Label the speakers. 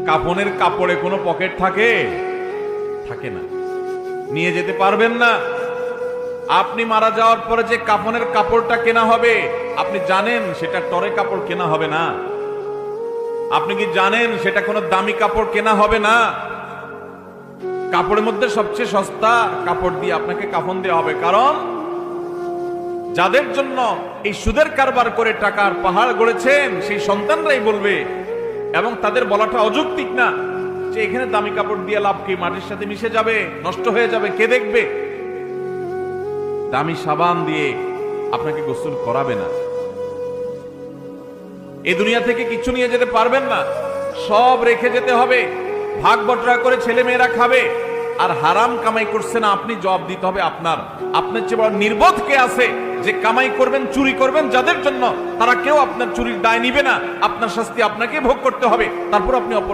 Speaker 1: কাফনের কাপড়ে কোনো পকেট থাকে? থাকে না, নিয়ে যেতে পারবেন না। আপনি মারা যাওয়ার পরে যে কাফনের কাপড়টা কেনা হবে, আপনি জানেন সেটা টরে কাপড় কেনা হবে না? আপনি কি জানেন সেটা কোনো দামি কাপড় কেনা হবে না? কাপড়ের মধ্যে সবচেয়ে সস্তা কাপড় দিয়ে আপনাকে কাফন দেওয়া হবে। কারণ যাদের জন্য এই সুদের কারবার করে টাকার পাহাড় গড়েছেন সেই সন্তানরাই বলবে, এবং তাদের বলাটা অযৌক্তিক না, যে এখানে দামি কাপড় দিয়ে লাভ কি, মাটির সাথে মিশে যাবে, নষ্ট হয়ে যাবে, কে দেখবে? দামি সাবান দিয়ে আপনাকে গোসল করাবে না। এই দুনিয়া থেকে কিছু নিয়ে যেতে পারবেন না, সব রেখে যেতে হবে। ভাগ বটরা করে ছেলে মেয়েরা খাবে, আর হারাম কামাই করছে না, আপনি জবাব দিতে হবে আপনার। আপনার চেয়ে বড় নির্বোধ কে আছে যে কামাই করবেন, চুরি করবেন যাদের জন্য, তারা কেউ আপনার চুরির দায় নিবে না। আপনার শাস্তি আপনাকে ভোগ করতে হবে, তারপর আপনি